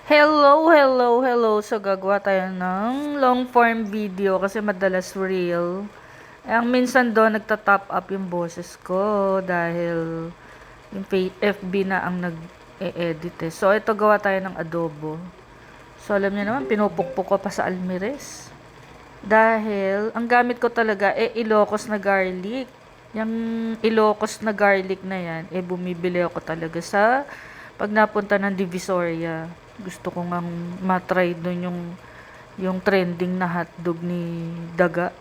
Hello, hello, hello. So, gagawa tayo ng long form video kasi madalas reel. Ang minsan doon nagta-top up yung boses ko dahil yung FB na ang nag-e-edit eh. So, ito gawa tayo ng adobo. So, alam niyo naman, pinupukpok ko pa sa almires. Dahil, ang gamit ko talaga, Ilocos na garlic. Yung Ilocos na garlic na yan, bumibili ako talaga sa pag napunta ng Divisoria. Gusto ko ngang matry doon yung trending na hotdog ni Daga.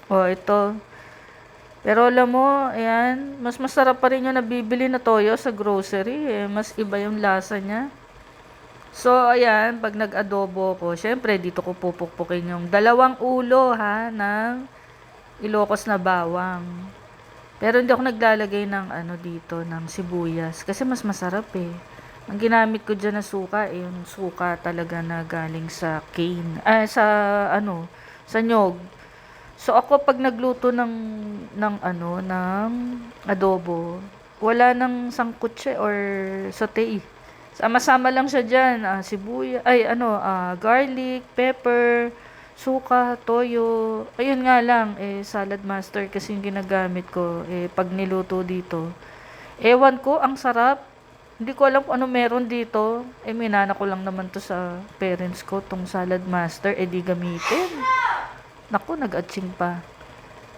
O, ito. Pero alam mo, ayan, mas masarap pa rin yung nabibili na toyo sa grocery. Mas iba yung lasa niya. So, ayan, pag nag-adobo ko, syempre, dito ko pupukpukin yung 2 ulo, ha, ng Ilocos na bawang. Pero hindi ako naglalagay ng ano dito, ng sibuyas. Kasi mas masarap eh. Ang ginamit ko dyan na suka, yung suka talaga na galing sa cane. Sa ano, sa nyog. So, ako pag nagluto ng adobo, wala nang sangkutse or saute. Sama-sama lang siya dyan. Garlic, pepper, suka, toyo. Ayun nga lang, salad master kasi yung ginagamit ko. Pag niluto dito. Ewan ko, ang sarap. Hindi ko alam kung ano meron dito. Minana ko lang naman to sa parents ko, tong salad master. Di gamitin. Naku, nag-atching pa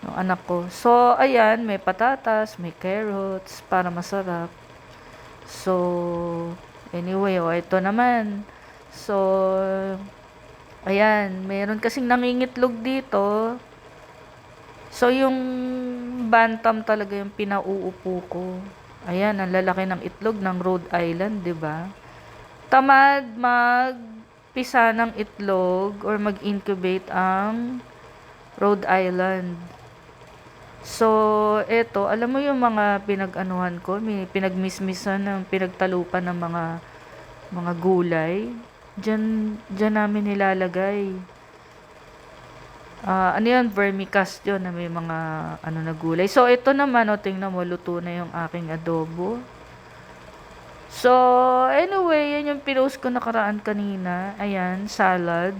ng anak ko. So, ayan, may patatas, may carrots, para masarap. So, anyway, ito naman. So, ayan, meron kasing nangingitlog dito. So, yung bantam talaga yung pinauupo ko. Ayan, ang lalaki ng itlog ng Rhode Island, 'di ba? Tamad magpisa ng itlog or mag-incubate ang Rhode Island. So, eto, alam mo yung mga pinag-anuhan ko, may pinagmismisan ng pinagtalupan ng mga gulay. Diyan namin nilalagay. Ano yun, vermicast yun na may mga ano na gulay. So, ito naman, tingnan mo, luto na yung aking adobo. So, anyway, yan yung pinost ko nakaraan kanina. Ayan, salad.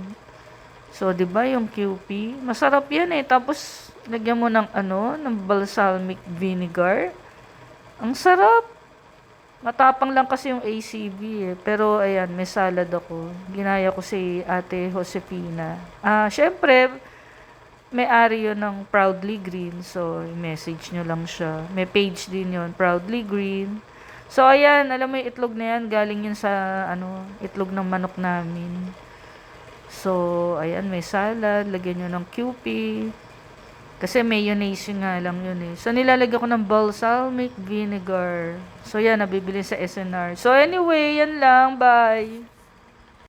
So, 'di ba yung QP? Masarap yan eh. Tapos, lagyan mo ng balsamic vinegar. Ang sarap. Matapang lang kasi yung ACV eh. Pero, ayan, may salad ako. Ginaya ko si Ate Josefina. Syempre, may-ari yun ng Proudly Green. So, message nyo lang siya. May page din yun, Proudly Green. So, ayan, alam mo yung itlog na yan, galing yun sa, itlog ng manok namin. So, ayan, may salad, lagyan nyo ng QP. Kasi mayonnaise nga lang yun eh. So, nilalagyan ko ng balsamic vinegar. So, yan, nabibili sa SNR. So, anyway, yan lang, bye!